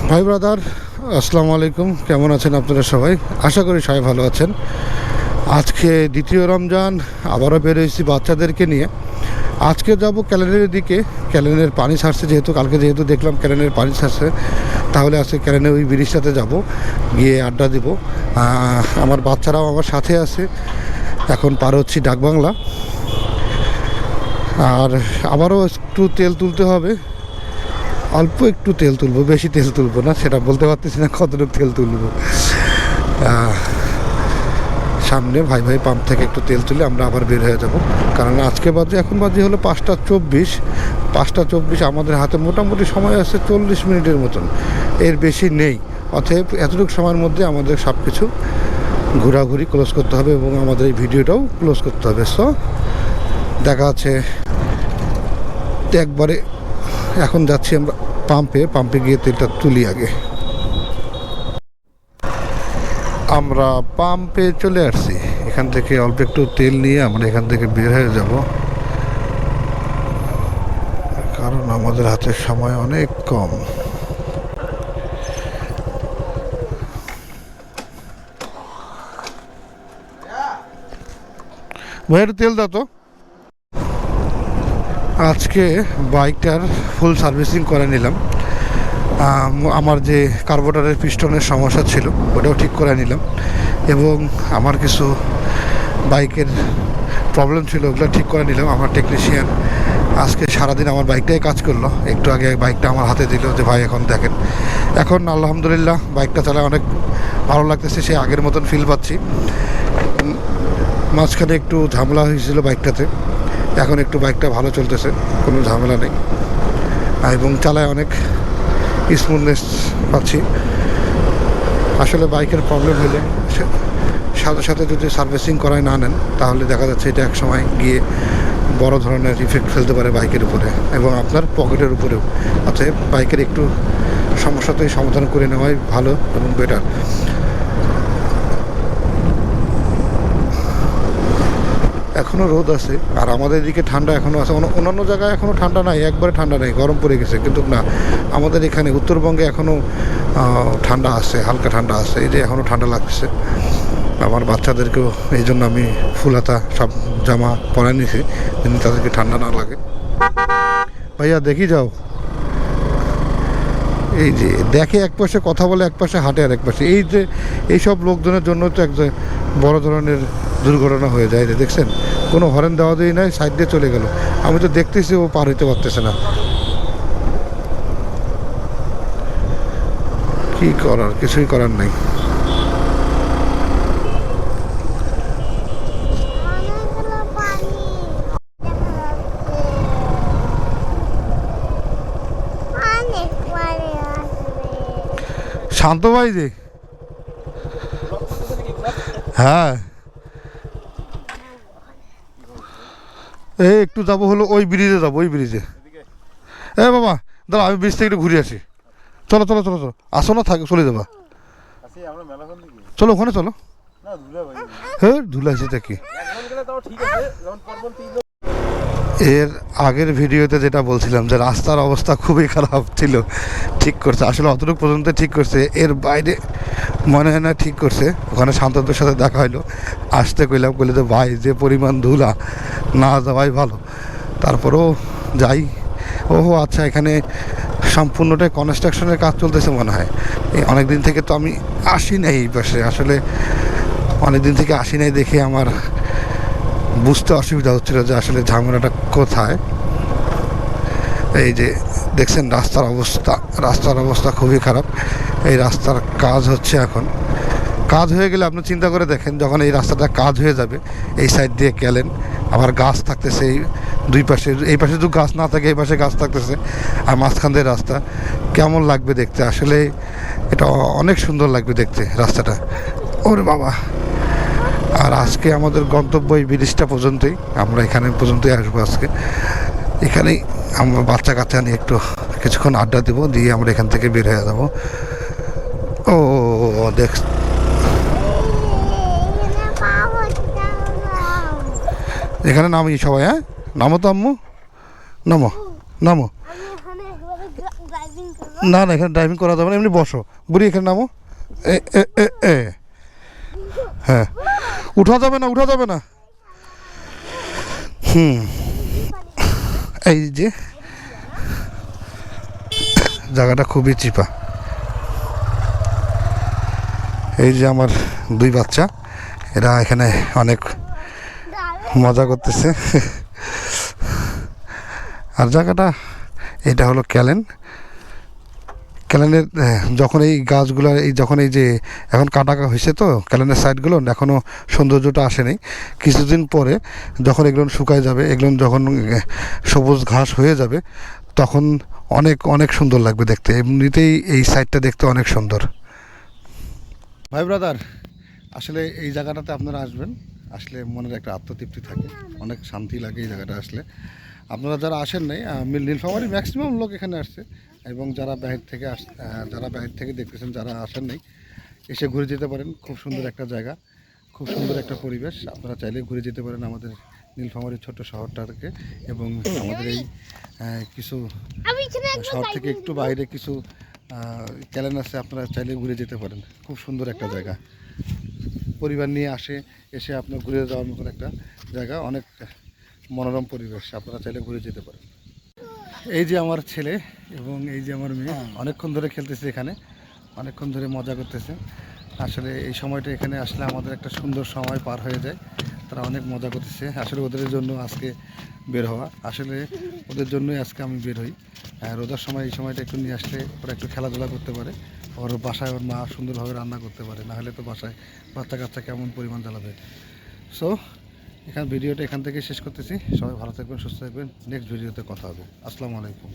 ভাই ব্রাদার, আসসালামু আলাইকুম। কেমন আছেন আপনারা সবাই? আশা করি সবাই ভালো আছেন। আজকে দ্বিতীয় রমজান, আবারও বের হয়েছি বাচ্চাদেরকে নিয়ে। আজকে যাব ক্যালেনের দিকে। ক্যালেনের পানি ছাড়ছে, যেহেতু কালকে যেহেতু দেখলাম ক্যালেনের পানি ছাড়ছে, তাহলে আজকে ক্যালেনের ওই ব্রিজটাতে যাব, গিয়ে আড্ডা দিব। আমার বাচ্চারাও আমার সাথে আছে। এখন পার হচ্ছি ডাকবাংলা। আর আবারও একটু তেল তুলতে হবে, অল্প একটু তেল তুলবো, বেশি তেল তুলবো না, সেটা বলতে পারতেছি না কতটুকু তেল তুলবো। সামনে ভাই ভাই পাম্প থেকে একটু তেল তুলে আমরা আবার বের হয়ে যাব। কারণ আজকে এখন বাজে হলো 5:24। 5:24 আমাদের হাতে মোটামুটি সময় আছে 40 মিনিটের মতন, এর বেশি নেই। অতএব এতটুকু সময়ের মধ্যে আমাদের সব কিছু ঘোরাঘুরি ক্লোজ করতে হবে এবং আমাদের এই ভিডিওটাও ক্লোজ করতে হবে। সো দেখা আছে একবারে। এখন যাচ্ছি আমরা পাম্পে গিয়ে তেলটা তুলি আগে। আমরা পাম্পে চলে আসছি। এখান থেকে অল্প একটু তেল নিয়ে আমরা এখান থেকে বের হয়ে যাব, কারণ আমাদের হাতে সময় অনেক কম। ভাই একটু তেল দাও তো। আজকে বাইকটার ফুল সার্ভিসিং করে নিলাম। আমার যে কার্বোরেটরের পিস্টনের সমস্যা ছিল ওটাও ঠিক করে নিলাম, এবং আমার কিছু বাইকের প্রবলেম ছিল ওগুলো ঠিক করে নিলাম। আমার টেকনিশিয়ান আজকে সারাদিন আমার বাইকটাই কাজ করলো। একটু আগে বাইকটা আমার হাতে দিল যে ভাই এখন দেখেন। এখন আলহামদুলিল্লাহ বাইকটা চালায় অনেক ভালো লাগতেছে, সে আগের মতন ফিল পাচ্ছি। মাঝখানে একটু ঝামেলা হয়েছিল বাইকটাতে, এখন একটু বাইকটা ভালো চলতেছে, কোনো ঝামেলা নেই, এবং চালায় অনেক স্মুথনেস পাচ্ছি। আসলে বাইকের প্রবলেম হলে সাথে সাথে যদি সার্ভিসিং করায় না নেন, তাহলে দেখা যাচ্ছে এটা এক সময় গিয়ে বড় ধরনের ইফেক্ট ফেলতে পারে বাইকের উপরে এবং আপনার পকেটের উপরেও। অতএব বাইকের একটু সমস্যাতেই সমাধান করে নেওয়াই ভালো এবং বেটার। এখনও রোদ আছে, আর আমাদের এদিকে ঠান্ডা এখনও আছে। অন্যান্য জায়গায় এখনও ঠান্ডা নাই, একবারে ঠান্ডা নেই, গরম পড়ে গেছে। কিন্তু না, আমাদের এখানে উত্তরবঙ্গে এখনও ঠান্ডা আছে, হালকা ঠান্ডা আছে। এই যে এখনও ঠান্ডা লাগছে। আমার বাচ্চাদেরকেও এই জন্য আমি ফুল হাতা সব জামা পরে নিয়েছি, যেন তাদেরকে ঠান্ডা না লাগে। ভাইয়া দেখি যাও, এই যে দেখে এক পাশে কথা বলে, এক পাশে হাঁটে আর এক পাশে। এই যে এইসব লোকজনের জন্য তো এক বড় ধরনের দুর্ঘটনা হয়ে যায়। যে দেখছেন, কোনো হরেন দেওয়া দেই নাই, সাইড দিয়ে চলে গেল। আমি তো দেখতেছি ও পার হইতে পারতেছে না। কি করার, কিছুই করার নাই। শান্ত ভাই যে, হ্যাঁ এই একটু যাবো হলো ওই ব্রিজে যাবো, ওই ব্রিজে। বাবা দাঁড়া, আমি ব্রিজ থেকে একটু ঘুরে আসি। চলো চলো চলো চলো, আসো না, থাকে চলে যাবা। চলো ওখানে চলো। হ্যাঁ ধুলা এসেছে কি। এর আগের ভিডিওতে যেটা বলছিলাম যে রাস্তার অবস্থা খুবই খারাপ ছিল, ঠিক করছে। আসলে অতটুকু পর্যন্ত ঠিক করছে, এর বাইরে মনে হয় না ঠিক করছে। ওখানে শান্তদের সাথে দেখা হলো, আসতে কইলাম, বলে যে ভাই যে পরিমাণ ধুলা, না যাওয়াই ভালো। তারপরেও যাই। ওহো আচ্ছা, এখানে সম্পূর্ণটাই কনস্ট্রাকশনের কাজ চলতেছে মনে হয়। অনেক দিন থেকে তো আমি আসি নাই এই পাশে, আসলে অনেক দিন থেকে আসি নাই দেখে আমার বুঝতে অসুবিধা হচ্ছিল যে আসলে ঝামেলাটা কোথায়। এই যে দেখছেন রাস্তার অবস্থা খুবই খারাপ। এই রাস্তার কাজ হচ্ছে এখন। কাজ হয়ে গেলে আপনি চিন্তা করে দেখেন, যখন এই রাস্তাটা কাজ হয়ে যাবে, এই সাইড দিয়ে গেলেন, আবার গাছ থাকতেছে এই দুই পাশে। এই পাশে যদি গাছ না থাকে, এই পাশে গাছ থাকতেছে, আর মাঝখান দিয়ে রাস্তা, কেমন লাগবে দেখতে? আসলে এটা অনেক সুন্দর লাগবে দেখতে রাস্তাটা। ওরে বাবা! আর আজকে আমাদের গন্তব্য এই ব্রিজটা পর্যন্তই, আমরা এখানে পর্যন্তই আসবো আজকে। এখানেই আমরা বাচ্চা কাচ্চা নিয়ে একটু কিছুক্ষণ আড্ডা দেবো, দিয়ে আমরা এখান থেকে বের হয়ে যাবো। ও দেখ, এখানে নামি সবাই। হ্যাঁ নামো তো আম্মু, নামো নামো। না না, এখানে ড্রাইভিং করা যাবে না, এমনি বসো। বুড়ি এখানে নামো। এ এ এ এ হ্যাঁ, উঠা যাবে না, উঠা যাবে না। এই যে জায়গাটা খুবই চিপা। এই যে আমার দুই বাচ্চা, এরা এখানে অনেক মজা করতেছে। আর জায়গাটা এটা হলো ক্যালেন। ক্যালেনের যখন এই গাছগুলো যখন এই যে এখন কাটা হয়েছে, তো ক্যালেনের সাইডগুলো এখনও সৌন্দর্যটা আসেনি। কিছুদিন পরে যখন এগুলো শুকায় যাবে, এগুলো যখন সবুজ ঘাস হয়ে যাবে, তখন অনেক অনেক সুন্দর লাগবে দেখতে। এমনিতেই এই সাইডটা দেখতে অনেক সুন্দর। ভাই ব্রাদার, আসলে এই জায়গাটাতে আপনারা আসবেন, আসলে মনের একটা আত্মতৃপ্তি থাকে, অনেক শান্তি লাগে এই জায়গাটা আসলে। আপনারা যারা আসেন নাই, নীলফামারী ম্যাক্সিমাম লোক এখানে আসছে, এবং যারা বাইরে থেকে দেখতেছেন, যারা আসেন নাই, এসে ঘুরে যেতে পারেন। খুব সুন্দর একটা জায়গা, খুব সুন্দর একটা পরিবেশ। আপনারা চাইলে ঘুরে যেতে পারেন আমাদের নীলফামারীর ছোট্ট শহরটাকে। এবং আমাদের এই কিছু শহর থেকে একটু বাইরে কিছু ক্যালেন আছে, আপনারা চাইলে ঘুরে যেতে পারেন। খুব সুন্দর একটা জায়গা, পরিবার নিয়ে এসে আপনার ঘুরে যাওয়ার মতন একটা জায়গা, অনেক মনোরম পরিবেশ। আপনারা চাইলে ঘুরে যেতে পারেন। এই যে আমার ছেলে এবং এই যে আমার মেয়ে অনেকক্ষণ ধরে খেলতেছে এখানে, অনেকক্ষণ ধরে মজা করতেছে। আসলে এই সময়টা এখানে আসলে আমাদের একটা সুন্দর সময় পার হয়ে যায়। তারা অনেক মজা করতেছে। আসলে ওদের জন্য আজকে বের হওয়া, আসলে ওদের জন্যই আজকে আমি বের হই। রোজার সময় এই সময়টা একটু নিয়ে আসলে ওরা একটু খেলাধুলা করতে পারে, ওর বাসায় ওর মা সুন্দরভাবে রান্না করতে পারে, নাহলে তো বাসায় বাচ্চা কাচ্চা কেমন পরিমাণ জ্বালাবে। সো ভিডিওটা এখান থেকে শেষ করতেছি। সবাই ভালো থাকবেন, সুস্থ থাকবেন। নেক্সট ভিডিওতে কথা হবে। আসসালামু আলাইকুম।